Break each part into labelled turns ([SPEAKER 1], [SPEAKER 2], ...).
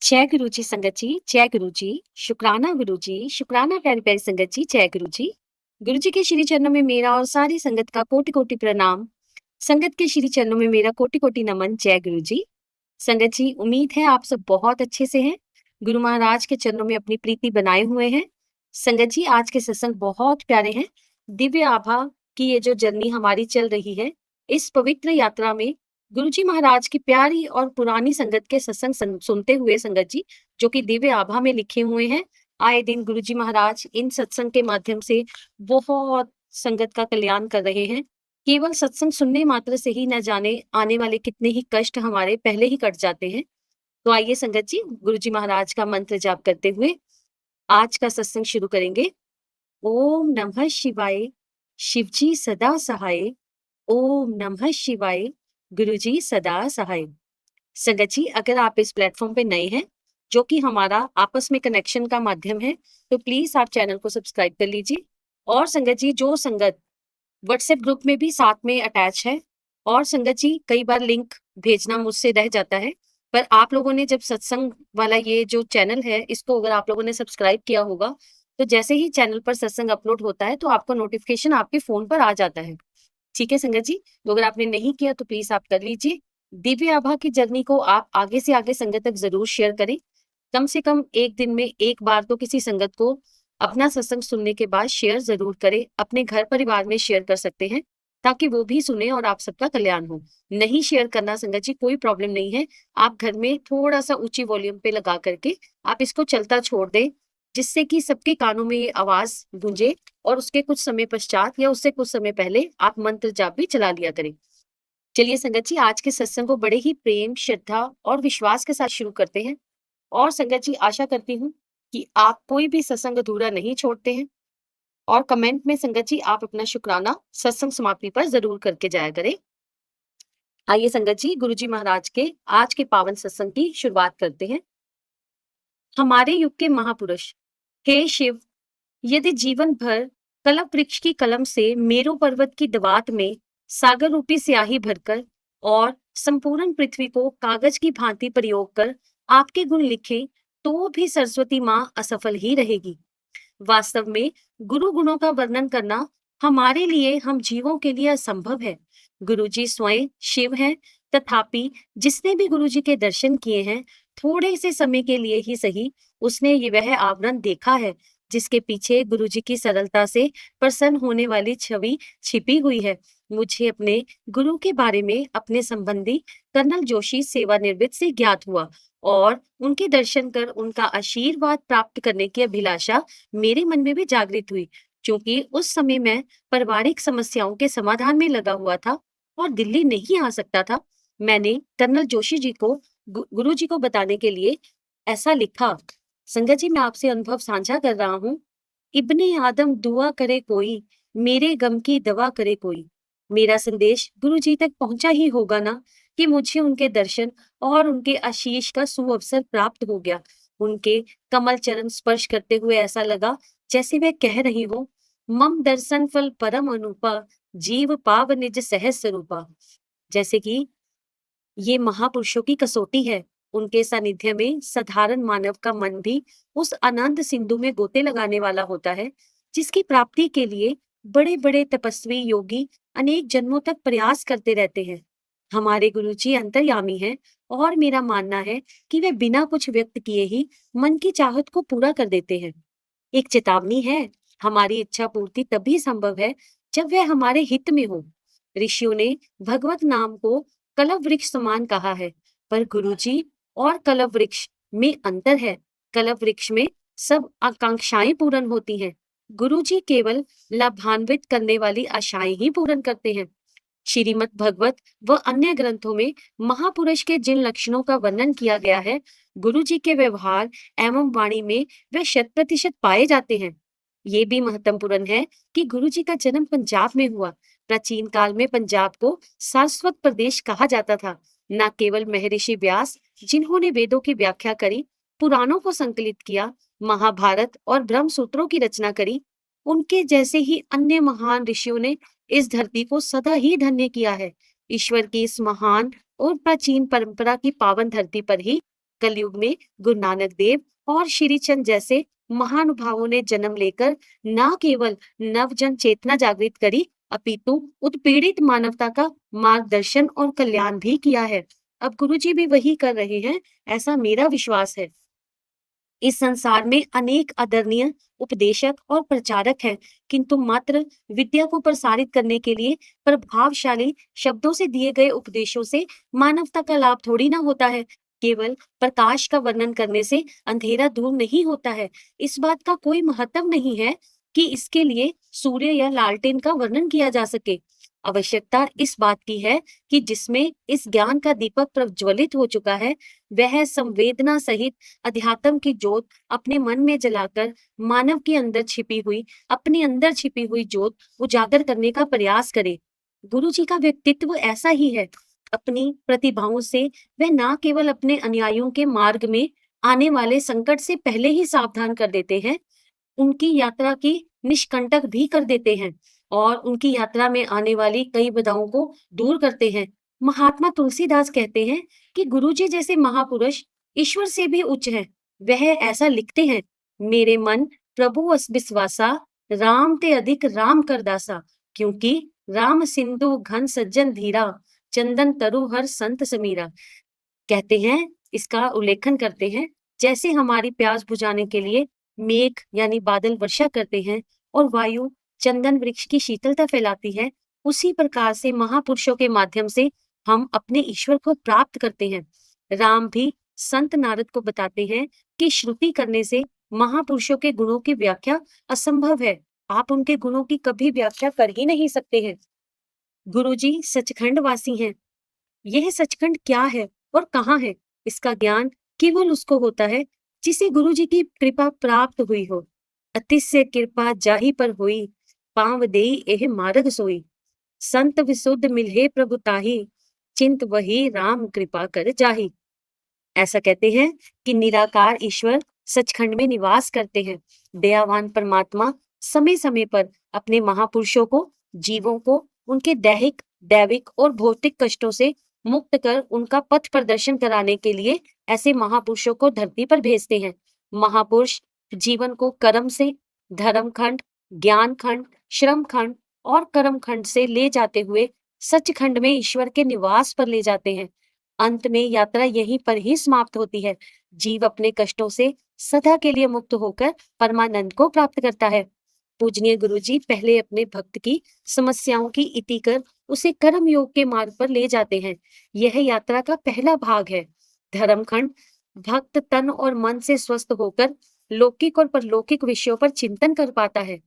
[SPEAKER 1] जय गुरु जी संगत जी, जय गुरु जी, शुक्राना प्यारी प्यारी संगत जी, जय गुरु जी। गुरु जी के श्री चरणों में मेरा और सारी संगत का कोटि कोटि प्रणाम। संगत के श्री चरणों में मेरा कोटि कोटि नमन। जय गुरु जी। संगत जी, उम्मीद है आप सब बहुत अच्छे से हैं। गुरु महाराज के चरणों में अपनी प्रीति बनाए हुए हैं। संगत जी, आज के सत्संग बहुत प्यारे हैं। दिव्य आभा की ये जो जर्नी हमारी चल रही है, इस पवित्र यात्रा में गुरु जी महाराज की प्यारी और पुरानी संगत के सत्संग सुनते हुए संगत जी, जो कि दिव्य आभा में लिखे हुए हैं, आए दिन गुरु जी महाराज इन सत्संग के माध्यम से बहुत संगत का कल्याण कर रहे हैं। केवल सत्संग सुनने मात्र से ही न जाने आने वाले कितने ही कष्ट हमारे पहले ही कट जाते हैं। तो आइए संगत जी, गुरु जी महाराज का मंत्र जाप करते हुए आज का सत्संग शुरू करेंगे। ओम नमः शिवाय, शिवजी सदा सहाय। ओम नमः शिवाय, गुरुजी सदा सहाय। संगत जी, अगर आप इस प्लेटफॉर्म पे नए हैं, जो कि हमारा आपस में कनेक्शन का माध्यम है, तो प्लीज आप चैनल को सब्सक्राइब कर लीजिए। और संगत जी, जो संगत व्हाट्सएप ग्रुप में भी साथ में अटैच है, और संगत जी कई बार लिंक भेजना मुझसे रह जाता है, पर आप लोगों ने जब सत्संग वाला ये जो चैनल है, इसको अगर आप लोगों ने सब्सक्राइब किया होगा, तो जैसे ही चैनल पर सत्संग अपलोड होता है, तो आपको नोटिफिकेशन आपके फोन पर आ जाता है। ठीक है संगत जी, तो अगर आपने नहीं किया तो प्लीज आप कर लीजिए। दिव्य आभा की जर्नी को आप आगे से आगे संगत तक जरूर शेयर करें। कम से कम एक दिन में एक बार तो किसी संगत को अपना सत्संग सुनने के बाद शेयर जरूर करें। अपने घर परिवार में शेयर कर सकते हैं, ताकि वो भी सुने और आप सबका कल्याण हो। नहीं शेयर करना संगत जी कोई प्रॉब्लम नहीं है। आप घर में थोड़ा सा ऊंची वॉल्यूम पे लगा करके आप इसको चलता छोड़ दें, जिससे कि सबके कानों में ये आवाज गूंजे, और उसके कुछ समय पश्चात या उससे कुछ समय पहले आप मंत्र जाप भी चला लिया करें। चलिए संगत जी, आज के सत्संग को बड़े ही प्रेम, श्रद्धा और विश्वास के साथ शुरू करते हैं। और संगत जी, आशा करती हूँ कि आप कोई भी सत्संग अधूरा नहीं छोड़ते हैं, और कमेंट में संगत जी आप अपना शुक्राना सत्संग समाप्ति पर जरूर करके जाया करें। आइए संगत जी, गुरु जी महाराज के आज के पावन सत्संग की शुरुआत करते हैं। हमारे युग के महापुरुष, हे शिव, यदि जीवन भर कलप वृक्ष की कलम से मेरु पर्वत की दवात में सागर रूपी स्याही भरकर और संपूर्ण पृथ्वी को कागज की भांति प्रयोग कर आपके गुण लिखे, तो भी सरस्वती माँ असफल ही रहेगी। वास्तव में गुरु गुणों का वर्णन करना हमारे लिए, हम जीवों के लिए असंभव है। गुरु जी स्वयं शिव हैं, तथापि जिसने भी गुरु जी के दर्शन किए हैं, थोड़े से समय के लिए ही सही, उसने ये वह आवरण देखा है जिसके पीछे गुरु जी की सरलता से प्रसन्न होने वाली छवि छिपी हुई है। मुझे अपने गुरु के बारे में अपने संबंधी कर्नल जोशी सेवानिवृत्त से ज्ञात हुआ, और उनके दर्शन कर उनका आशीर्वाद प्राप्त करने की अभिलाषा मेरे मन में भी जागृत हुई। क्योंकि उस समय मैं पारिवारिक समस्याओं के समाधान में लगा हुआ था और दिल्ली नहीं आ सकता था, मैंने कर्नल जोशी जी को गुरु जी को बताने के लिए ऐसा लिखा। संगत जी, मैं आपसे अनुभव साझा कर रहा हूँ। इब्ने आदम दुआ करे कोई, मेरे गम की दवा करे कोई। मेरा संदेश गुरु जी तक पहुंचा ही होगा ना, कि मुझे उनके दर्शन और उनके आशीष का सुअवसर प्राप्त हो गया। उनके कमल चरण स्पर्श करते हुए ऐसा लगा जैसे वे कह रही हो, मम दर्शन फल परम अनुपा, जीव पाव निज सहज स्वरूपा। जैसे कि ये महापुरुषों की कसौटी है। उनके सानिध्य में साधारण मानव का मन भी उस अनंत सिंधु में गोते लगाने वाला होता है, जिसकी प्राप्ति के लिए बड़े बड़े तपस्वी योगी अनेक जन्मों तक प्रयास करते रहते हैं। हमारे गुरुजी अंतर्यामी हैं, और मेरा मानना है कि वे बिना कुछ व्यक्त किए ही मन की चाहत को पूरा कर देते हैं। एक चेतावनी है, हमारी इच्छा पूर्ति तभी संभव है जब वह हमारे हित में हो। ऋषियों ने भगवत नाम को कलव वृक्ष समान कहा है, पर गुरुजी और कलव वृक्ष में अंतर है। कलव वृक्ष में सब आकांक्षाएं पूर्ण होती हैं, गुरुजी केवल लाभान्वित करने वाली आशाएं ही पूर्ण करते हैं। श्रीमद् भगवत व अन्य ग्रंथों में महापुरुष के जिन लक्षणों का वर्णन किया गया है, गुरु जी के व्यवहार एवं वाणी में वे 100% पाए जाते हैं। ये भी महत्वपूर्ण है कि गुरु जी का जन्म पंजाब में हुआ। प्राचीन काल में पंजाब को सारस्वत प्रदेश कहा जाता था। न केवल महर्षि व्यास, जिन्होंने वेदों की व्याख्या करी, पुराणों को संकलित किया, महाभारत और ब्रह्म सूत्रों की रचना करी, उनके जैसे ही अन्य महान ऋषियों ने इस धरती को सदा ही धन्य किया है। ईश्वर की इस महान और प्राचीन परंपरा की पावन धरती पर ही कलयुग में गुरु नानक देव और श्री चंद जैसे महानुभावों ने जन्म लेकर न केवल नवजन चेतना जागृत करी, अपितु उत्पीड़ित मानवता का मार्गदर्शन और कल्याण भी किया है। अब गुरुजी भी वही कर रहे हैं, ऐसा मेरा विश्वास है। इस संसार में अनेक आदरणीय उपदेशक और प्रचारक हैं, किंतु मात्र विद्या को प्रसारित करने के लिए प्रभावशाली शब्दों से दिए गए उपदेशों से मानवता का लाभ थोड़ी ना होता है। केवल प्रकाश का वर्णन करने से अंधेरा दूर नहीं होता है। इस बात का कोई महत्व नहीं है कि इसके लिए सूर्य या लालटेन का वर्णन किया जा सके। आवश्यकता इस बात की है कि जिसमें इस ज्ञान का दीपक प्रज्वलित हो चुका है, वह संवेदना सहित अध्यात्म की ज्योत अपने मन में जलाकर मानव के अंदर छिपी हुई अपने अंदर छिपी हुई ज्योत उजागर करने का प्रयास करे। गुरु जी का व्यक्तित्व ऐसा ही है। अपनी प्रतिभाओं से वह न केवल अपने अनुयायियों के मार्ग में आने वाले संकट से पहले ही सावधान कर देते हैं, उनकी यात्रा की निष्कंटक भी कर देते हैं और उनकी यात्रा में आने वाली कई बाधाओं को दूर करते हैं। महात्मा तुलसीदास कहते हैं कि गुरुजी जैसे महापुरुष ईश्वर से भी उच्च हैं। वह ऐसा लिखते हैं, मेरे मन प्रभु अस विश्वासा, राम ते अधिक राम कर दासा, क्योंकि राम सिंधु घन सज्जन धीरा, चंदन तरु हर संत समीरा। कहते हैं, इसका उल्लेखन करते हैं, जैसे हमारी प्यास बुझाने के लिए मेघ यानी बादल वर्षा करते हैं और वायु चंदन वृक्ष की शीतलता फैलाती है, उसी प्रकार से महापुरुषों के माध्यम से हम अपने ईश्वर को प्राप्त करते हैं। राम भी संत नारद को बताते हैं कि श्रुति करने से महापुरुषों के गुणों की व्याख्या असंभव है। आप उनके गुणों की कभी व्याख्या कर ही नहीं सकते हैं। गुरुजी सचखंड वासी हैं। यह सचखंड क्या है और कहाँ है, इसका ज्ञान केवल उसको होता है जिसे गुरु जी की कृपा प्राप्त हुई हो। अतिशय कृपा जाहि पर हुई, पाँव देई एह मार्ग सोई, संत विशुद्ध मिलहे प्रभु ताहि, चिंत वही राम कृपा कर जाहि। ऐसा कहते हैं कि निराकार ईश्वर सचखंड में निवास करते हैं। दयावान परमात्मा समय समय पर अपने महापुरुषों को, जीवों को उनके दैहिक, दैविक और भौतिक कष्टों से मुक्त कर उनका पथ प्रदर्शन कराने के लिए ऐसे महापुरुषों को धरती पर भेजते हैं। महापुरुष जीवन को कर्म से धर्म खंड, ज्ञान खंड, श्रम खंड और कर्म खंड से ले जाते हुए सचखंड में ईश्वर के निवास पर ले जाते हैं। अंत में यात्रा यहीं पर ही समाप्त होती है। जीव अपने कष्टों से सदा के लिए मुक्त होकर परमानंद को प्राप्त करता है। पूजनीय गुरु जी पहले अपने भक्त की समस्याओं की इति कर उसे कर्म योग के मार्ग पर ले जाते हैं। यह यात्रा का पहला भाग है। धर्मखंड भक्त तन और मन से स्वस्थ होकर लौकिक और परलौकिक विषयों पर चिंतन कर पाता है।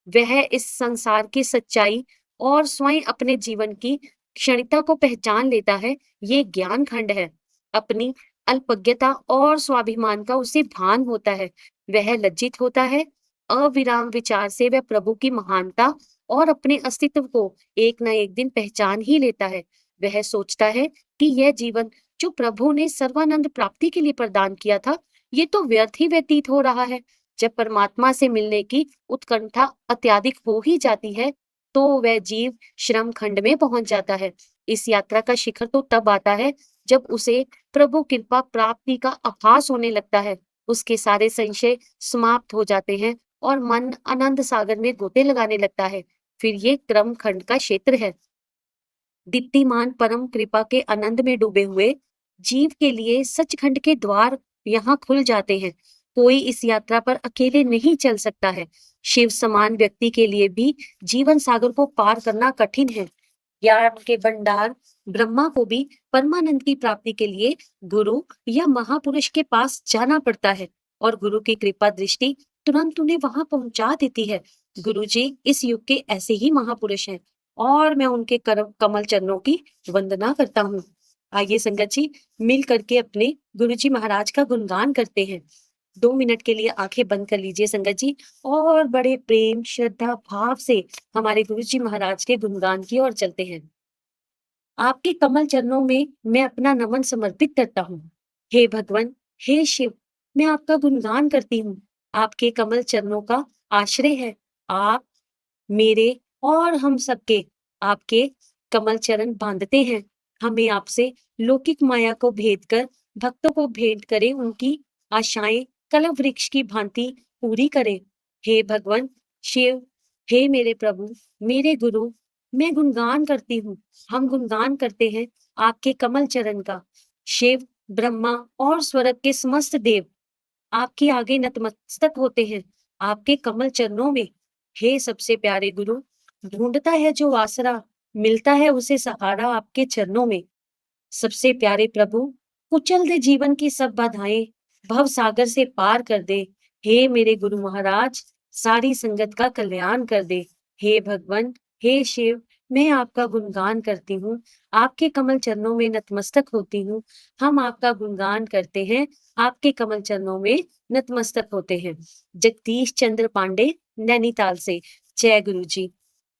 [SPEAKER 1] वह इस संसार की सच्चाई और स्वयं अपने जीवन की क्षणिकता को पहचान लेता है। ये ज्ञान खंड है। अपनी अल्पज्ञता और स्वाभिमान का उसे भान होता है। वह लज्जित होता है। अविराम विचार से वह प्रभु की महानता और अपने अस्तित्व को एक न एक दिन पहचान ही लेता है। वह सोचता है कि यह जीवन जो प्रभु ने सर्वानंद प्राप्ति के लिए प्रदान किया था, ये तो व्यर्थ ही व्यतीत हो रहा है। जब परमात्मा से मिलने की उत्कंठा अत्यधिक हो ही जाती है, तो वह जीव श्रम खंड में पहुंच जाता है। इस यात्रा का शिखर तो तब आता है जब उसे प्रभु कृपा प्राप्ति का आभास होने लगता है। उसके सारे संशय समाप्त हो जाते हैं और मन आनंद सागर में गोते लगाने लगता है। फिर ये क्रम खंड का क्षेत्र है। दीप्तिमान परम कृपा के आनंद में डूबे हुए जीव के लिए सचखंड के द्वार यहाँ खुल जाते हैं। कोई इस यात्रा पर अकेले नहीं चल सकता है। शिव समान व्यक्ति के लिए भी जीवन सागर को पार करना कठिन है। ज्ञान के भंडार ब्रह्मा को भी परमानंद की प्राप्ति के लिए गुरु या महापुरुष के पास जाना पड़ता है और गुरु की कृपा दृष्टि तुरंत उन्हें वहां पहुंचा देती है। गुरु जी इस युग के ऐसे ही महापुरुष हैं और मैं उनके कमल चरणों की वंदना करता हूँ। आइए संगत जी मिल करके अपने गुरु जी महाराज का गुणगान करते हैं। 2 मिनट के लिए आंखें बंद कर लीजिए संगत जी और बड़े प्रेम श्रद्धा भाव से हमारे गुरु जी महाराज के गुणगान की ओर चलते हैं। आपके कमल चरणों में मैं अपना नमन समर्पित करता हूँ। हे भगवान, हे शिव, मैं आपका गुणगान करती हूँ। आपके कमल चरणों का आश्रय है। आप मेरे और हम सबके आपके कमल चरण बांधते हैं। हमें आपसे लौकिक माया को भेद कर भक्तों को भेंट करे, उनकी आशाएं कलम वृक्ष की भांति पूरी करे। हे भगवान शिव, हे मेरे प्रभु, मेरे गुरु, मैं गुणगान करती हूँ, हम गुणगान करते हैं आपके कमल चरण का। शिव, ब्रह्मा और स्वर्ग के समस्त देव आपके आगे नतमस्तक होते हैं, आपके कमल चरणों में। हे सबसे प्यारे गुरु, ढूंढता है जो आसरा, मिलता है उसे सहारा आपके चरणों में। सबसे प्यारे प्रभु, कुचल दे जीवन की सब बाधाएं, भव सागर से पार कर दे। हे मेरे गुरु महाराज, सारी संगत का कल्याण कर दे। हे भगवान, हे शिव, मैं आपका गुणगान करती हूँ, आपके कमल चरणों में नतमस्तक होती हूँ। हम आपका गुणगान करते हैं, आपके कमल चरणों में नतमस्तक होते हैं। जगदीश चंद्र पांडे, नैनीताल से। जय गुरु जी।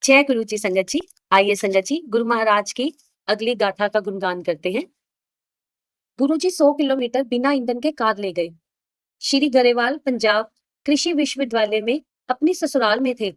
[SPEAKER 1] जय गुरु जी। संगत जी, आइए संगत जी गुरु महाराज की अगली गाथा का गुणगान करते हैं। गुरुजी 100 किलोमीटर बिना ईंधन के कार ले गए। श्री गरेवाल पंजाब कृषि विश्वविद्यालय में अपनी ससुराल में थे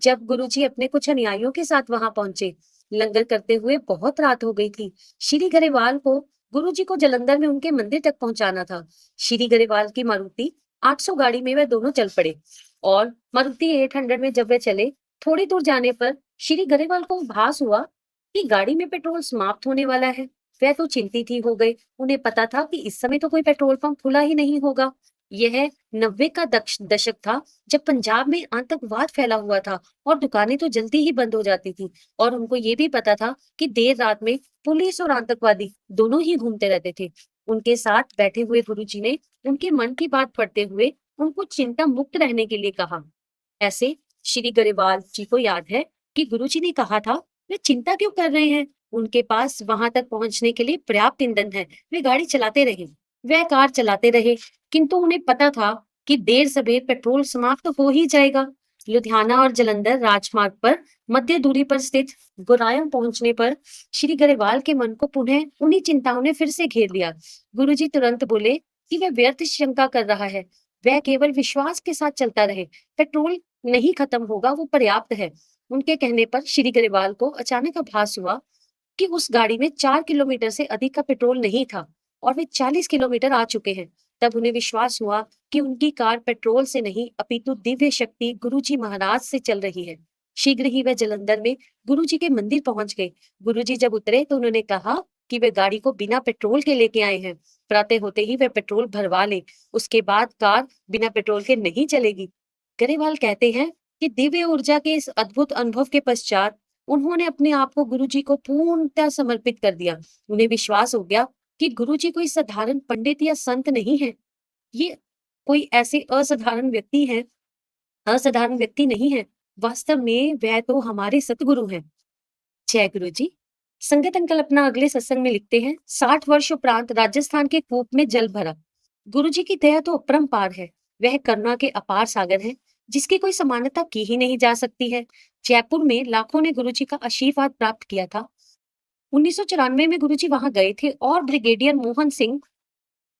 [SPEAKER 1] जब गुरुजी अपने कुछ अनुयायियों के साथ वहां पहुंचे। लंगर करते हुए बहुत रात हो गई थी। श्री गरेवाल को गुरुजी को जलंधर में उनके मंदिर तक पहुंचाना था। श्री गरेवाल की मारुति 800 गाड़ी में वह दोनों चल पड़े और मारुति 800 में जब वे चले, थोड़ी दूर जाने पर श्री गरेवाल को भास हुआ कि गाड़ी में पेट्रोल समाप्त होने वाला है। वह तो चिंतित ही हो गए। उन्हें पता था कि इस समय तो कोई पेट्रोल पंप खुला ही नहीं होगा। यह 90 का दशक था जब पंजाब में आतंकवाद फैला हुआ था और दुकानें तो जल्दी ही बंद हो जाती थी। और उनको ये भी पता था कि देर रात में पुलिस और आतंकवादी दोनों ही घूमते रहते थे। उनके साथ बैठे हुए गुरुजी ने उनके मन की बात पढ़ते हुए उनको चिंता मुक्त रहने के लिए कहा। ऐसे श्री गरेवाल जी को याद है कि गुरुजी ने कहा था, वे चिंता क्यों कर रहे हैं, उनके पास वहां तक पहुंचने के लिए पर्याप्त ईंधन है। वे गाड़ी चलाते रहे, वह कार चलाते रहे, किंतु उन्हें पता था कि देर सवेर पेट्रोल समाप्त तो हो ही जाएगा। लुधियाना और जलंधर राजमार्ग पर मध्य दूरी पर स्थित गुरायम पहुंचने पर श्री गरेवाल के मन को पुनः उन्हीं चिंताओं ने फिर से घेर लिया। गुरुजी तुरंत बोले कि वह व्यर्थ शंका कर रहा है, वह केवल विश्वास के साथ चलता रहे, पेट्रोल नहीं खत्म होगा, वो पर्याप्त है। उनके कहने पर श्री गरेवाल को अचानक आभास हुआ कि उस गाड़ी में 4 किलोमीटर से अधिक का पेट्रोल नहीं था और वे 40 किलोमीटर आ चुके हैं। तब उन्हें विश्वास हुआ कि उनकी कार पेट्रोल से नहीं अपितु दिव्य शक्ति गुरुजी महाराज से चल रही है। शीघ्र ही वे जलंधर में गुरुजी के मंदिर पहुंच गए। गुरुजी जब उतरे तो उन्होंने कहा कि वे गाड़ी को बिना पेट्रोल के लेके आए हैं। प्रातः होते ही वे पेट्रोल भरवा ले, उसके बाद कार बिना पेट्रोल के नहीं चलेगी। गरेवाल कहते हैं कि दिव्य ऊर्जा के इस अद्भुत अनुभव के पश्चात उन्होंने अपने आप को गुरुजी को पूर्णतः समर्पित कर दिया। उन्हें विश्वास हो गया कि गुरुजी कोई साधारण पंडित या संत नहीं है, ये कोई ऐसे असाधारण व्यक्ति नहीं है। वास्तव में वह तो हमारे सतगुरु हैं। जय गुरु जी। संगत अंकल अपना अगले सत्संग में लिखते हैं, 60 वर्ष उपरांत राजस्थान के कूप में जल भरा। गुरु जी की दया तो अपरंपार है। वह करुणा के अपार सागर है, जिसकी कोई समानता की ही नहीं जा सकती है। जयपुर में लाखों ने गुरु जी का आशीर्वाद प्राप्त किया था। 1994 में गुरु जी वहां गए थे और ब्रिगेडियर मोहन सिंह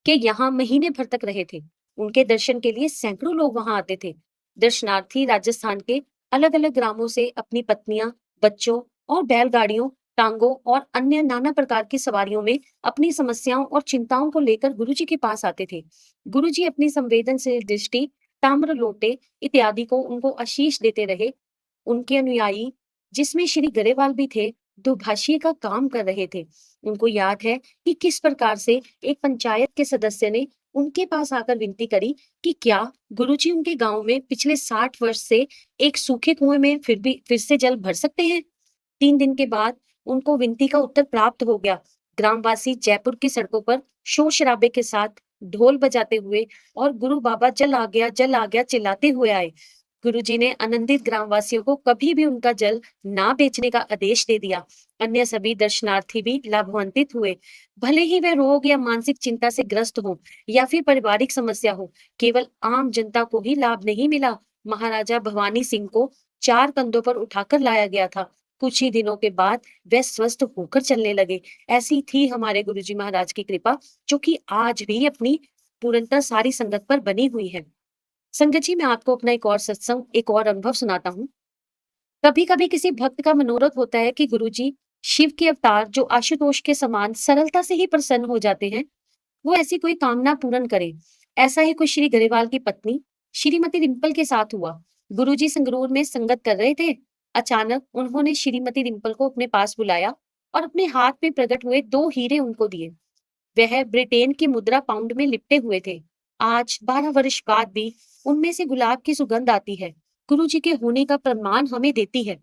[SPEAKER 1] के यहाँ महीने भर तक रहे थे। उनके दर्शन के लिए सैकड़ों लोग वहां आते थे। दर्शनार्थी राजस्थान के अलग अलग ग्रामों से अपनी पत्नियां, बच्चों और बैलगाड़ियों, टांगों और अन्य नाना प्रकार की सवारियों में अपनी समस्याओं और चिंताओं को लेकर गुरुजी के पास आते थे। गुरुजी अपनी संवेदनशील दृष्टि, ताम्र लोटे इत्यादि को उनको आशीष देते रहे। उनके अनुयायी, जिसमें श्री गरेवाल भी थे, दुभाषी का काम कर रहे थे। उनको याद है कि किस प्रकार से एक पंचायत के सदस्य ने उनके पास आकर विनती करी कि क्या गुरुजी उनके गांव में पिछले 60 वर्ष से एक सूखे कुएं में फिर से जल भर सकते हैं। 3 दिन के बाद उनको विनती का उत्तर प्राप्त हो गया। ग्रामवासी जयपुर की सड़कों पर शोर शराबे के साथ ढोल बजाते हुए और गुरु बाबा जल आ गया चिल्लाते हुए आए। गुरुजी ने आनंदित ग्रामवासियों को कभी भी उनका जल ना बेचने का आदेश दे दिया। अन्य सभी दर्शनार्थी भी लाभान्वित हुए। भले ही वे रोग या मानसिक चिंता से ग्रस्त हो या फिर पारिवारिक समस्या हो, केवल आम जनता को ही लाभ नहीं मिला। महाराजा भवानी सिंह को 4 कंधों पर उठाकर लाया गया था। कुछ ही दिनों के बाद वे स्वस्थ होकर चलने लगे। ऐसी थी हमारे गुरुजी महाराज की कृपा, जो कि आज भी अपनी पूर्णतः सारी संगत पर बनी हुई है। संगत जी, मैं आपको अपना एक और अनुभव सुनाता हूँ। कभी कभी किसी भक्त का मनोरथ होता है कि गुरुजी शिव के अवतार जो आशुतोष के समान सरलता से ही प्रसन्न हो जाते हैं। वो ऐसी कोई कामना पूर्ण करे। ऐसा ही कुछ श्री गरेवाल की पत्नी श्रीमती डिम्पल के साथ हुआ। गुरुजी संगरूर में संगत कर रहे थे। अचानक उन्होंने श्रीमती डिम्पल को अपने पास बुलाया और अपने हाथ में प्रकट हुए 2 हीरे उनको दिए। वह ब्रिटेन की मुद्रा पाउंड में लिपटे हुए थे। आज 12 वर्ष बाद भी उनमें से गुलाब की सुगंध आती है। गुरुजी के होने का प्रमाण हमें देती है।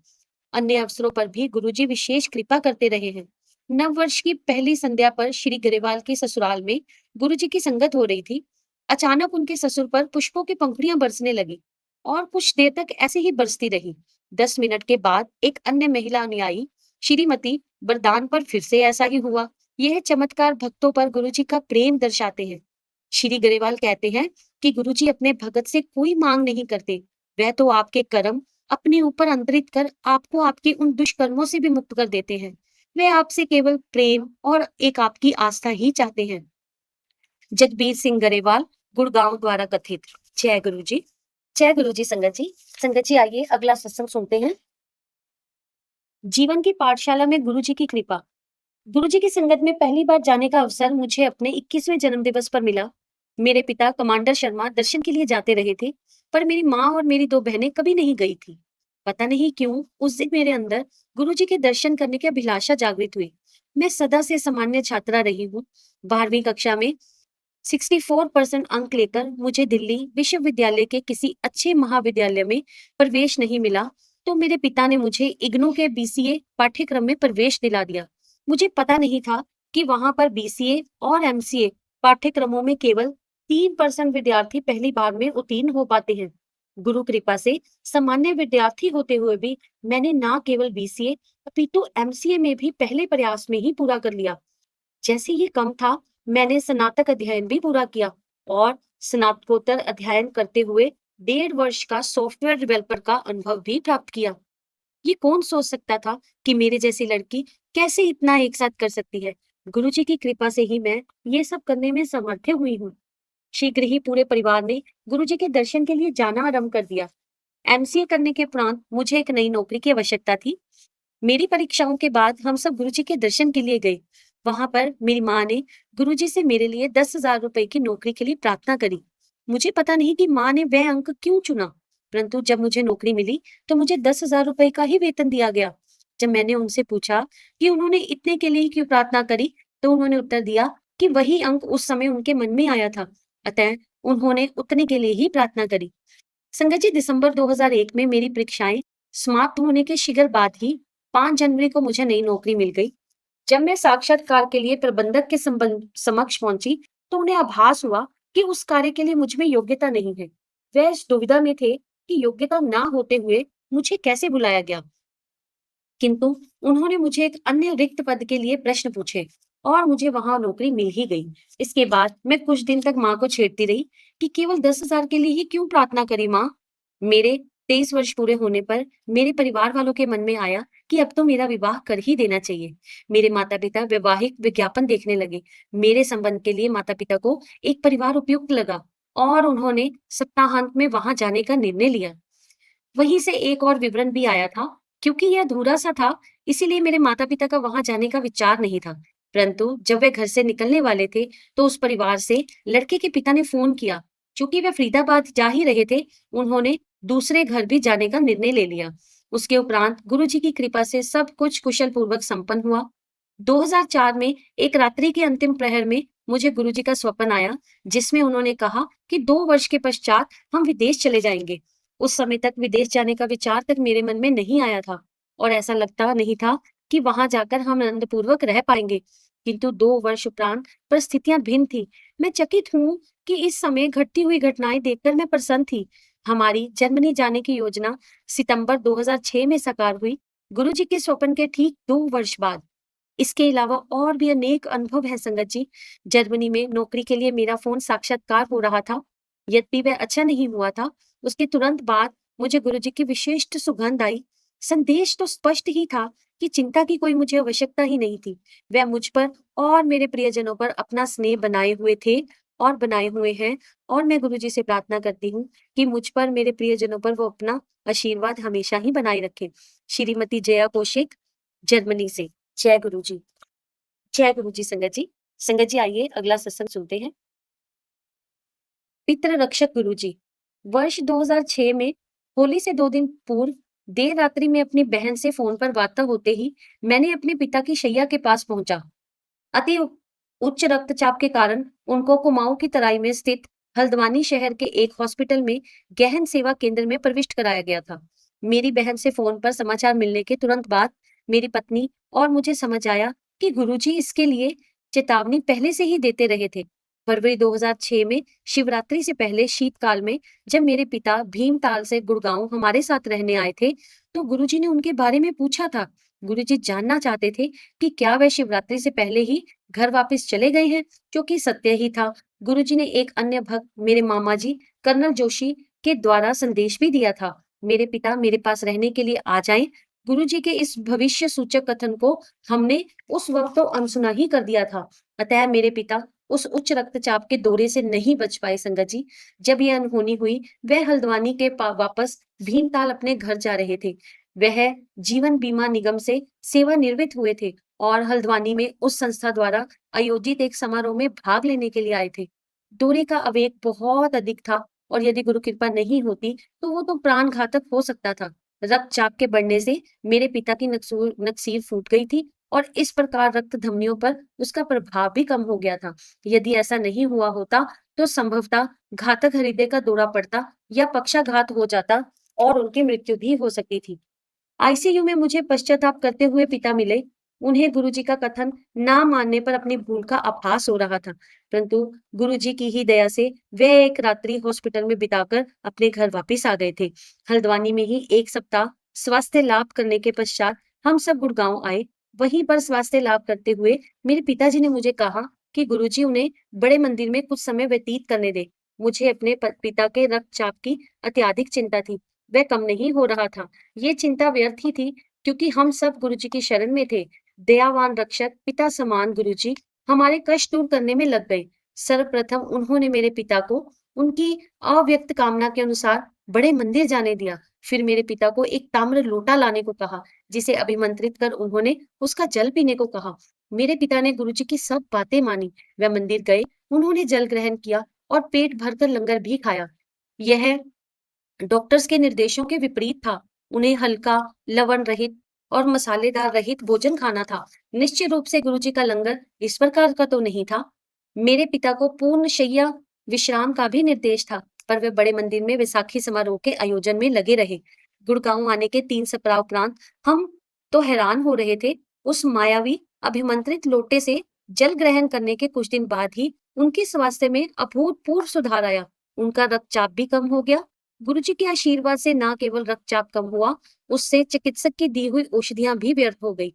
[SPEAKER 1] अन्य अवसरों पर भी गुरुजी विशेष कृपा करते रहे हैं। नव वर्ष की पहली संध्या पर श्री गरेवाल के ससुराल में गुरुजी की संगत हो रही थी। अचानक उनके ससुर पर पुष्पों की पंखुड़ियां बरसने लगी और कुछ देर तक ऐसे ही बरसती रही। 10 मिनट के बाद एक अन्य महिला अनुयायी श्रीमती वरदान पर फिर से ऐसा ही हुआ। यह चमत्कार भक्तों पर गुरुजी का प्रेम दर्शाते हैं। श्री गरेवाल कहते हैं कि गुरुजी अपने भगत से कोई मांग नहीं करते। वह तो आपके कर्म अपने ऊपर अंतरित कर आपको आपके उन दुष्कर्मों से भी मुक्त कर देते हैं। वे आपसे केवल प्रेम और एक आपकी आस्था ही चाहते हैं। जगबीर सिंह गरेवाल, गुड़गांव द्वारा कथित। जय गुरु जी। जय गुरु जी संगत जी। संगत जी आइए अगला सत्संग सुनते हैं। जीवन की पाठशाला में गुरु जी की कृपा। गुरु जी की संगत में पहली बार जाने का अवसर मुझे अपने 21वें जन्म दिवस पर मिला। मेरे पिता कमांडर शर्मा दर्शन के लिए जाते रहे थे, पर मेरी माँ और मेरी 2 बहनें कभी नहीं गई थी। पता नहीं क्यों उस दिन मेरे अंदर गुरु जी के दर्शन करने की अभिलाषा जागृत हुई। मैं सदा से सामान्य छात्रा रही हूँ। 12वीं कक्षा में 64% अंक लेकर मुझे दिल्ली विश्वविद्यालय के किसी अच्छे महाविद्यालय में प्रवेश नहीं मिला, तो मेरे पिता ने मुझे इग्नू के बीसीए पाठ्यक्रम में प्रवेश दिला दिया। मुझे पता नहीं था कि वहां पर बीसीए और एमसीए पाठ्यक्रमों में केवल 3% विद्यार्थी पहली बार में उत्तीर्ण हो पाते हैं। गुरु कृपा से सामान्य विद्यार्थी होते हुए भी मैंने न केवल बीसीए अपितु एमसीए में भी पहले प्रयास में ही पूरा कर लिया। जैसे ही कम था, मैंने स्नातक अध्ययन भी पूरा किया और स्नातकोत्तर अध्ययन करते हुए 1.5 वर्ष का सॉफ्टवेयर डेवलपर का अनुभव भी प्राप्त किया। ये कौन सोच सकता था कि मेरे जैसी लड़की कैसे इतना एक साथ कर सकती है। गुरुजी की कृपा से ही मैं ये सब करने में समर्थ हुई हूँ। शीघ्र ही पूरे परिवार ने गुरुजी के दर्शन के लिए जाना आरंभ कर दिया। एमसीए करने के उपरांत मुझे एक नई नौकरी की आवश्यकता थी। मेरी परीक्षाओं के बाद हम सब गुरुजी के दर्शन के लिए गए। वहां पर मेरी माँ ने गुरुजी से मेरे लिए 10,000 रुपए की नौकरी के लिए प्रार्थना करी। मुझे पता नहीं कि माँ ने वह अंक क्यों चुना, परंतु जब मुझे नौकरी मिली तो मुझे 10,000 रुपए का ही वेतन दिया गया। जब मैंने उनसे पूछा कि उन्होंने इतने के लिए क्यों प्रार्थना करी, तो उन्होंने उत्तर दिया कि वही अंक उस समय उनके मन में आया था, अतः उन्होंने उतने के लिए ही प्रार्थना करी। संगत जी, दिसंबर 2001 में मेरी परीक्षाएं समाप्त होने के शीघ्र बाद ही 5 जनवरी को मुझे नई नौकरी मिल गई। जब मैं साक्षात्कार के लिए प्रबंधक के समक्ष पहुंची, तो उन्हें आभास हुआ कि उस कार्य के लिए मुझ में योग्यता नहीं है। वह इस दुविधा में थे कि योग्यता ना होते हुए मुझे कैसे बुलाया गया। किंतु उन्होंने मुझे एक अन्य रिक्त पद के लिए प्रश्न पूछे और मुझे वहां नौकरी मिल ही गई। इसके बाद मैं कुछ दिन तक माँ को छेड़ती रही कि केवल 10,000 के लिए ही क्यों प्रार्थना करी माँ। मेरे 23 वर्ष पूरे होने पर मेरे परिवार वालों के मन में आया कि अब तो मेरा विवाह कर ही देना चाहिए। मेरे माता पिता वैवाहिक विज्ञापन देखने लगे। मेरे संबंध के लिए माता पिता को एक परिवार उपयुक्त लगा और उन्होंने सप्ताहांत में वहां जाने का निर्णय लिया। वहीं से एक और विवरण भी आया था। क्योंकि यह अधूरा सा था, इसीलिए मेरे माता पिता का वहां जाने का विचार नहीं था। परंतु जब वे घर से निकलने वाले थे, तो उस परिवार से लड़के के पिता ने फोन किया। चूंकि वे फरीदाबाद जा ही रहे थे, उन्होंने दूसरे घर भी जाने का निर्णय ले लिया। उसके उपरांत गुरुजी की कृपा से सब कुछ कुशल पूर्वक संपन्न हुआ। 2004 में एक रात्रि के अंतिम प्रहर में मुझे गुरुजी का स्वप्न आया, जिसमें उन्होंने कहा कि 2 वर्ष के पश्चात हम विदेश चले जाएंगे। उस समय तक विदेश जाने का विचार तक मेरे मन में नहीं आया था और ऐसा लगता नहीं था कि वहां जाकर हम आनंदपूर्वक रह पाएंगे। किंतु 2 वर्ष उपरांत परिस्थितियां भिन्न थी। मैं चकित हूँ कि इस समय घटती हुई घटनाएं देखकर मैं प्रसन्न थी। हमारी जर्मनी जाने की योजना सितंबर 2006 में साकार हुई, गुरुजी के स्वप्न के ठीक 2 वर्ष बाद। इसके अलावा और भी अनेक अनुभव है संगत जी। जर्मनी में नौकरी के लिए मेरा फोन साक्षात्कार हो रहा था। यद्यपि वह अच्छा नहीं हुआ था, उसके तुरंत बाद मुझे गुरुजी की विशिष्ट सुगंध आई। संदेश तो स्पष्ट ही था कि चिंता की कोई मुझे आवश्यकता ही नहीं थी। वह मुझ पर और मेरे प्रियजनों पर अपना स्नेह बनाए हुए थे और बनाए हुए हैं, और मैं गुरुजी से प्रार्थना करती हूँ कि मुझ पर, मेरे प्रियजनों पर वो अपना आशीर्वाद हमेशा ही बनाए रखे। श्रीमती जया कौशिक, जर्मनी से। जय गुरु जी। जय गुरु जी संगत जी। संगत जी आइए अगला सत्संग सुनते हैं। पितृ रक्षक गुरुजी। वर्ष 2006 में होली से 2 दिन पूर्व देर रात्रि में अपनी बहन से फोन पर वार्ता होते ही मैंने अपने पिता की शैया के पास पहुंचा। अति उच्च रक्तचाप के कारण उनको कुमाऊं की तराई में स्थित हल्द्वानी शहर के एक हॉस्पिटल में गहन सेवा केंद्र में प्रविष्ट कराया गया था। मेरी बहन से फोन पर समाचार मिलने के तुरंत बाद मेरी पत्नी और मुझे समझ आया कि गुरुजी इसके लिए चेतावनी पहले से ही देते रहे थे। फरवरी 2006 में शिवरात्रि से पहले शीतकाल में जब मेरे पिता भीमताल से गुड़गांव हमारे साथ रहने आए थे, तो गुरुजी ने उनके बारे में पूछा था। गुरुजी जानना चाहते थे कि क्या वह शिवरात्रि से पहले ही घर वापस चले गए हैं, जो कि सत्य ही था। गुरुजी ने एक अन्य भक्त मेरे मामा जी कर्नल जोशी के द्वारा संदेश भी दिया था, मेरे पिता मेरे पास रहने के लिए आ जाएं। गुरुजी के इस भविष्य सूचक कथन को हमने उस वक्त तो अनसुना ही कर दिया था। अतः मेरे पिता उस उच्च रक्तचाप के दौरे से नहीं बच पाए संगत जी। जब यह अनहोनी हुई, वह हल्द्वानी के वापस भीमताल अपने घर जा रहे थे। वह जीवन बीमा निगम से सेवानिवृत्त हुए थे और हल्द्वानी में उस संस्था द्वारा आयोजित एक समारोह में भाग लेने के लिए आए थे। दूरी का आवेग बहुत अधिक था और यदि गुरु कृपा नहीं होती तो वो तो प्राण घातक हो सकता था। रक्तचाप के बढ़ने से मेरे पिता की नक्सीर फूट गई थी और इस प्रकार रक्त धमनियों पर उसका प्रभाव भी कम हो गया था। यदि ऐसा नहीं हुआ होता तो संभवतः घातक हृदय का दौरा पड़ता या पक्षाघात हो जाता और उनकी मृत्यु भी हो सकती थी। आईसीयू में मुझे पश्चाताप करते हुए पिता मिले। उन्हें गुरुजी का कथन ना मानने पर अपनी भूल का आभास हो रहा था, परंतु गुरुजी की ही दया से वे एक रात्रि हॉस्पिटल में बिताकर अपने घर वापस आ गए थे। हल्द्वानी में ही 1 सप्ताह स्वास्थ्य लाभ करने के पश्चात हम सब गुड़गांव आए। वहीं पर स्वास्थ्य लाभ करते हुए मेरे पिताजी ने मुझे कहा कि गुरुजी उन्हें बड़े मंदिर में कुछ समय व्यतीत करने दे। मुझे अपने पिता के रक्तचाप की अत्यधिक चिंता थी। वह कम नहीं हो रहा था। ये चिंता व्यर्थ ही थी, क्योंकि हम सब गुरुजी की शरण में थे। दयावान रक्षक पिता समान गुरुजी हमारे कष्ट दूर करने में लग गए। सर्वप्रथम उन्होंने मेरे पिता को उनकी अव्यक्त कामना के अनुसार बड़े मंदिर जाने दिया। फिर मेरे पिता को एक ताम्र लोटा लाने को कहा, जिसे अभिमंत्रित कर उन्होंने उसका जल पीने को कहा। मेरे पिता ने गुरुजी की सब बातें मानी। वह मंदिर गए, उन्होंने जल ग्रहण किया और पेट भरकर लंगर भी खाया। यह डॉक्टर्स के निर्देशों के विपरीत था। उन्हें हल्का, लवण रहित और मसालेदार रहित भोजन खाना था। निश्चित रूप से गुरुजी का लंगर इस प्रकार का तो नहीं था। मेरे पिता को पूर्ण शैय्या विश्राम का भी निर्देश था, पर वे बड़े मंदिर में विसाखी समारोह के आयोजन में लगे रहे। गुड़गांव आने के 3 सप्ताह उपरांत हम तो हैरान हो रहे थे। उस मायावी अभिमंत्रित लोटे से जल ग्रहण करने के कुछ दिन बाद ही उनके स्वास्थ्य में अभूतपूर्व सुधार आया। उनका रक्तचाप भी कम हो गया। गुरुजी के आशीर्वाद से न केवल रक्तचाप कम हुआ, उससे चिकित्सक की दी हुई औषधियां भी व्यर्थ हो गई।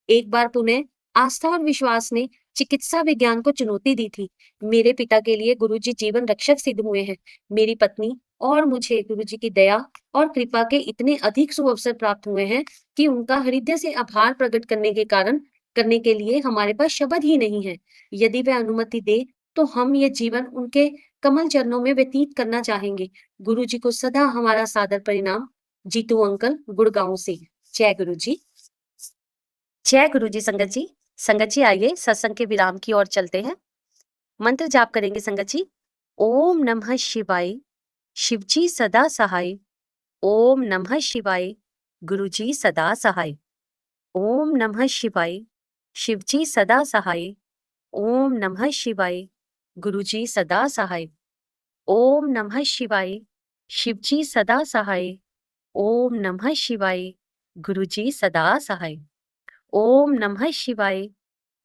[SPEAKER 1] एक बार पुनः आस्था और विश्वास ने चिकित्सा विज्ञान को चुनौती दी थी। मेरे पिता के लिए गुरुजी जीवन रक्षक सिद्ध हुए हैं। मेरी पत्नी और मुझे गुरुजी की दया और कृपा के इतने अधिक शुभ अवसर प्राप्त हुए हैं कि उनका हृदय से आभार प्रकट करने के लिए हमारे पास शब्द ही नहीं है। यदि वह अनुमति दे तो हम ये जीवन उनके कमल चरणों में व्यतीत करना चाहेंगे। गुरुजी को सदा हमारा सादर परिणाम। जीतू अंकल, गुड़गांव से। जय गुरु जी। जय गुरु जी। संगत जी आइए सत्संग के विराम की ओर चलते हैं। मंत्र जाप करेंगे संगत जी। ओम नमः शिवाय, शिवजी सदा सहाय। ओम नमः शिवाय, गुरुजी सदा सहाय। ओम नमः शिवाय, शिवजी सदा सहाय। ओम नमः शिवाय, गुरुजी सदा सहाय। ओम नमः शिवाय, शिवजी सदा सहाय। ओम नमः शिवाय, गुरुजी सदा सहाय। ओम नमः शिवाय,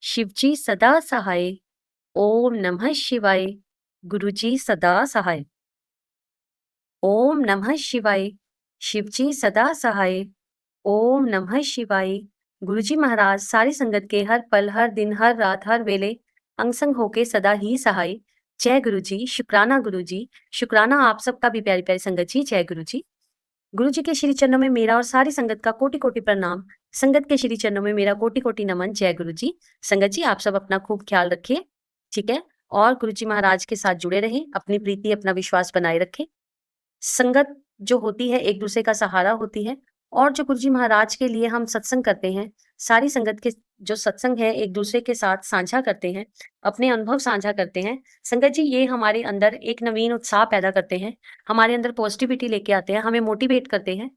[SPEAKER 1] शिवजी सदा सहाय। ओम नमः शिवाय, गुरुजी सदा सहाय। ओम नमः शिवाय, शिवजी सदा सहाय। ओम नमः शिवाय। गुरुजी महाराज सारी संगत के हर पल, हर दिन, हर रात, हर वेले अंग संग होके सदा ही सहाय। जय गुरुजी। शुक्राना गुरुजी। शुक्राना आप सबका भी प्यारी प्यारी संगत जी। जय गुरुजी। गुरुजी के श्री चरणों में मेरा और सारी संगत का कोटि कोटि प्रणाम। संगत के श्री चरणों में मेरा कोटि कोटि नमन। जय गुरुजी। संगत जी आप सब अपना खूब ख्याल रखिए, ठीक है, और गुरुजी महाराज के साथ जुड़े रहें, अपनी प्रीति अपना विश्वास बनाए रखें। संगत जो होती है एक दूसरे का सहारा होती है, और जो गुरुजी महाराज के लिए हम सत्संग करते हैं सारी संगत के जो सत्संग है एक दूसरे के साथ साझा करते हैं, अपने अनुभव साझा करते हैं, संगत जी ये हमारे अंदर एक नवीन उत्साह पैदा करते हैं, हमारे अंदर पॉजिटिविटी लेके आते हैं, हमें मोटिवेट करते हैं।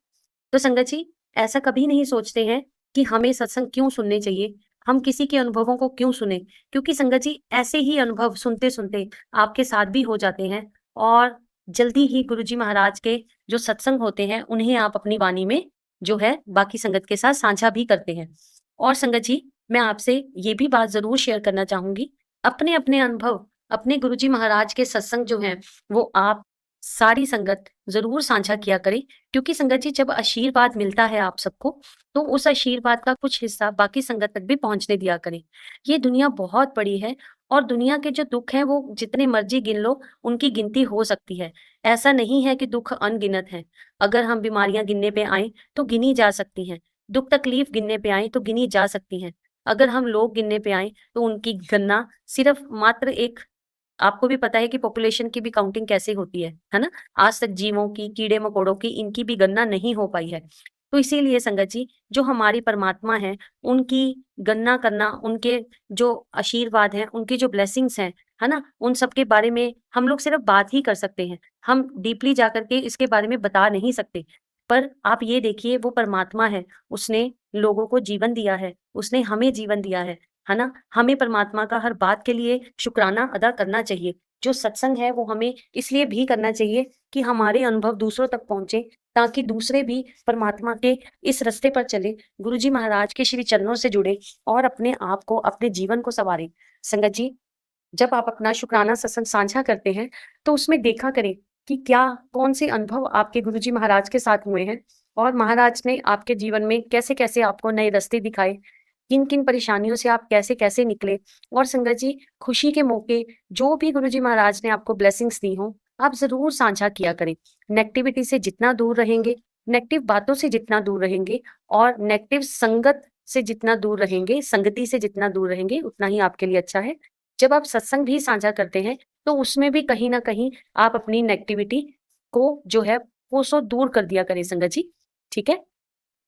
[SPEAKER 1] तो संगत जी ऐसा कभी नहीं सोचते हैं कि हमें सत्संग क्यों सुनने चाहिए, हम किसी के अनुभवों को क्यों सुने, क्योंकि संगत जी ऐसे ही अनुभव सुनते सुनते आपके साथ भी हो जाते हैं और जल्दी ही गुरु जी महाराज के जो सत्संग होते हैं उन्हें आप अपनी वाणी में जो है बाकी संगत के साथ साझा भी करते हैं। और संगत जी मैं आपसे ये भी बात जरूर शेयर करना चाहूंगी, अपने अपने अनुभव अपने गुरु जी महाराज के सत्संग जो है वो आप सारी संगत जरूर साझा किया करें, क्योंकि संगत जी जब आशीर्वाद मिलता है आप सबको तो उस आशीर्वाद का कुछ हिस्सा बाकी संगत तक भी पहुंचने दिया करें। ये दुनिया बहुत बड़ी है और दुनिया के जो दुख हैं वो जितने मर्जी गिन लो उनकी गिनती हो सकती है। ऐसा नहीं है कि दुख अनगिनत है। अगर हम बीमारियां गिनने पे आए तो गिनी जा सकती हैं, दुख तकलीफ गिनने पे आए तो गिनी जा सकती हैं। अगर हम लोग गिनने पे आए तो उनकी गणना सिर्फ मात्र एक, आपको भी पता है कि पॉपुलेशन की भी काउंटिंग कैसे होती है ना? आज तक जीवों की, कीड़े-मकोड़ों की इनकी भी गणना नहीं हो पाई है। तो इसीलिए संगत जी, जो हमारी परमात्मा हैं, उनकी गणना करना, उनके जो आशीर्वाद हैं, उनकी जो ब्लेसिंग्स हैं, है ना? उन सब के बारे में हम लोग सिर्फ बात ही कर सकते हैं। हम डीपली जाकर के इसके बारे में बता नहीं सकते। पर आप ये देखिए वो परमात्मा है, उसने लोगों को जीवन दिया है, उसने हमें जीवन दिया है ना? हमें परमात्मा का हर बात के लिए शुक्राना अदा करना चाहिए। जो सत्संग है वो हमें इसलिए भी करना चाहिए कि हमारे अनुभव दूसरों तक पहुँचे, ताकि दूसरे भी परमात्मा के इस रास्ते पर चले, गुरु जी महाराज के श्री चरणों से जुड़े और अपने आप को, अपने जीवन को सँवारें। संगत जी, जब आप अपना शुक्राना सत्संग साझा करते हैं, तो उसमें देखा करें कि क्या कौन से अनुभव आपके गुरु जी महाराज के साथ हुए हैं और महाराज ने आपके जीवन में कैसे-कैसे आपको नए रास्ते दिखाए, किन-किन परेशानियों से आप कैसे-कैसे निकले। और संगत जी, खुशी के मौके जो भी गुरु जी महाराज ने आपको ब्लेसिंग्स दी हों, आप ज़रूर साझा किया करें। नेगेटिविटी से जितना दूर रहेंगे, नेगेटिव बातों से जितना दूर रहेंगे और नेगेटिव संगत से जितना दूर रहेंगे, संगति से जितना दूर रहेंगे, उतना ही आपके लिए अच्छा है। जब आप सत्संग भी साझा करते हैं, तो उसमें भी कहीं न कहीं आप अपनी नेगेटिविटी को जो है कोसों दूर कर दिया करें संगत जी, ठीक है?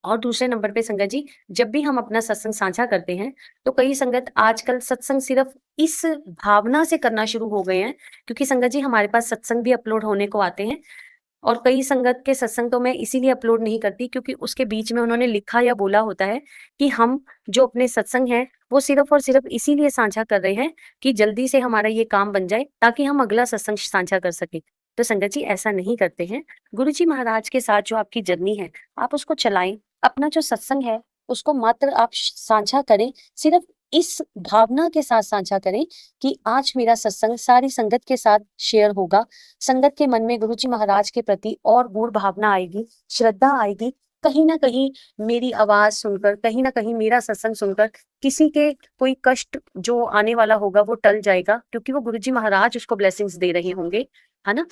[SPEAKER 1] और दूसरे नंबर पे संगत जी, जब भी हम अपना सत्संग साझा करते हैं, तो कई संगत आजकल सत्संग सिर्फ इस भावना से करना शुरू हो गए हैं, क्योंकि संगत जी हमारे पास सत्संग भी अपलोड होने को आते हैं और कई संगत के सत्संग तो मैं इसीलिए अपलोड नहीं करती क्योंकि उसके बीच में उन्होंने लिखा या बोला होता है कि हम जो अपने सत्संग हैं, वो सिर्फ और सिर्फ इसीलिए साझा कर रहे हैं कि जल्दी से हमारा ये काम बन जाए, ताकि हम अगला सत्संग साझा कर सकें। तो संगत जी ऐसा नहीं करते हैं। गुरु जी महाराज के साथ जो आपकी जर्नी है, आप उसको चलाएँ। अपना जो सत्संग है, उसको मात्र आप साझा करें, सिर्फ इस भावना के साथ साझा करें कि आज मेरा सत्संग सारी संगत के साथ शेयर होगा। संगत के मन में गुरु जी महाराज के प्रति और गूढ़ भावना आएगी, श्रद्धा आएगी। कहीं न कहीं मेरी आवाज़ सुनकर, कहीं न कहीं मेरा सत्संग सुनकर किसी के कोई कष्ट जो आने वाला होगा वो टल जाएगा, क्योंकि वो गुरु जी महाराज उसको ब्लेसिंग्स दे रहे होंगे, है ना?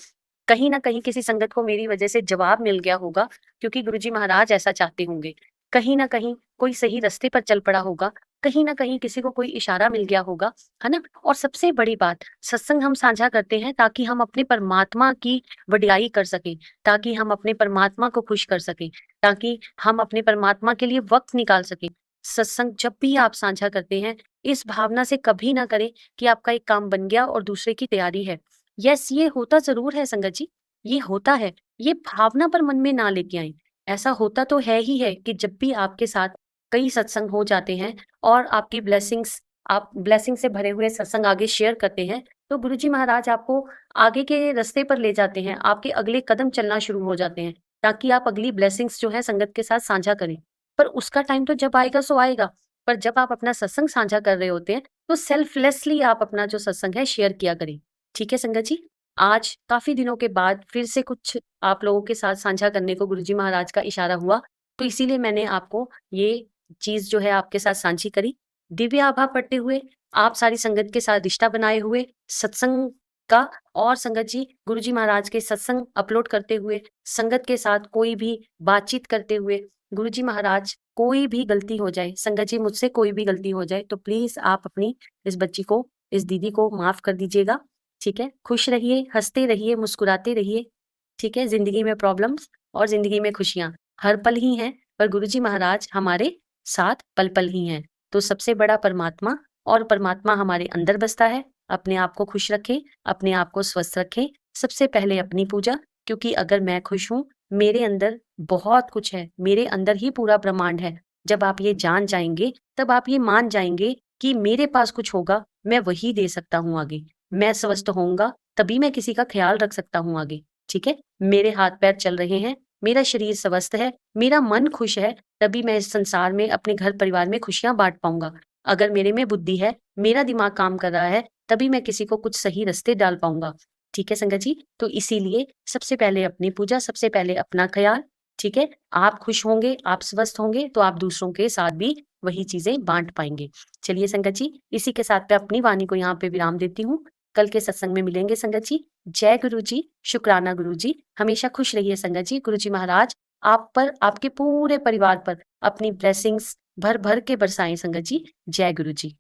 [SPEAKER 1] कहीं न कहीं किसी संगत को मेरी वजह से जवाब मिल गया होगा, क्योंकि गुरु जी महाराज ऐसा चाहते होंगे। कहीं न कहीं कोई सही रास्ते पर चल पड़ा होगा, कहीं न कहीं किसी को कोई इशारा मिल गया होगा, है ना? और सबसे बड़ी बात, सत्संग हम साझा करते हैं ताकि हम अपने परमात्मा की वडियाई कर सकें, ताकि हम अपने परमात्मा को खुश कर सकें, ताकि हम अपने परमात्मा के लिए वक़्त निकाल सकें। सत्संग जब भी आप साझा करते हैं, इस भावना से कभी ना करें कि आपका एक काम बन गया और दूसरे की तैयारी है। यस, ये होता ज़रूर है संगत जी, ये होता है। ये भावना पर मन में ना लेके आएँ। ऐसा होता तो है ही है कि जब भी आपके साथ कई सत्संग हो जाते हैं और आपकी ब्लेसिंग्स, आप ब्लेसिंग से भरे हुए सत्संग आगे शेयर करते हैं, तो गुरु जी महाराज आपको आगे के रास्ते पर ले जाते हैं, आपके अगले कदम चलना शुरू हो जाते हैं, ताकि आप अगली ब्लेसिंग्स जो है संगत के साथ साझा करें। पर उसका टाइम तो जब आएगा सो आएगा, पर जब आप अपना सत्संग साझा कर रहे होते हैं, तो सेल्फलेसली आप अपना जो सत्संग है शेयर किया करें। ठीक है संगत जी? आज काफ़ी दिनों के बाद फिर से कुछ आप लोगों के साथ साझा करने को गुरु जी महाराज का इशारा हुआ, तो इसीलिए मैंने आपको ये चीज़ जो है आपके साथ साझी करी। दिव्य आभा पढ़ते हुए, आप सारी संगत के साथ रिश्ता बनाए हुए, सत्संग का, और संगत जी गुरु जी महाराज के सत्संग अपलोड करते हुए, संगत के साथ कोई भी बातचीत करते हुए, गुरु जी महाराज कोई भी गलती हो जाए, संगत जी मुझसे कोई भी गलती हो जाए, तो प्लीज़ आप अपनी इस बच्ची को, इस दीदी को माफ़ कर दीजिएगा। ठीक है? खुश रहिए, हँसते रहिए, मुस्कुराते रहिए, ठीक है? ज़िंदगी में प्रॉब्लम्स और ज़िंदगी में खुशियाँ हर पल ही हैं, पर गुरु जी महाराज हमारे
[SPEAKER 2] साथ पल-पल ही हैं। तो सबसे बड़ा परमात्मा और परमात्मा हमारे अंदर बसता है। अपने आप को खुश रखें, अपने आप को स्वस्थ रखें। सबसे पहले अपनी पूजा, क्योंकि अगर मैं खुश हूँ, मेरे अंदर बहुत कुछ है, मेरे अंदर ही पूरा ब्रह्मांड है। जब आप ये जान जाएँगे, तब आप ये मान जाएँगे कि मेरे पास कुछ होगा, मैं वही दे सकता हूँ आगे। मैं स्वस्थ होऊँगा, तभी मैं किसी का ख़्याल रख सकता हूँ आगे, ठीक है? मेरे हाथ-पैर चल रहे हैं, मेरा शरीर स्वस्थ है, मेरा मन खुश है, तभी मैं इस संसार में अपने घर-परिवार में खुशियाँ बाँट पाऊँगा। अगर मेरे में बुद्धि है, मेरा दिमाग काम कर रहा है, तभी मैं किसी को कुछ सही रास्ते डाल पाऊँगा। ठीक है संगत जी? तो इसीलिए सबसे पहले अपनी पूजा, सबसे पहले अपना ख़्याल, ठीक है? आप खुश होंगे, आप स्वस्थ होंगे, तो आप दूसरों के साथ भी वही चीज़ें बाँट पाएँगे। चलिए संगत जी, इसी के साथ मैं अपनी वाणी को यहाँ पे विराम देती हूँ। कल के सत्संग में मिलेंगे संगत जी। जय गुरु जी, शुक्राना गुरु जी। हमेशा खुश रहिए संगत जी। गुरु जी महाराज आप पर, आपके पूरे परिवार पर अपनी ब्लेसिंग्स भर-भर के बरसाएँ संगत जी। जय गुरु जी।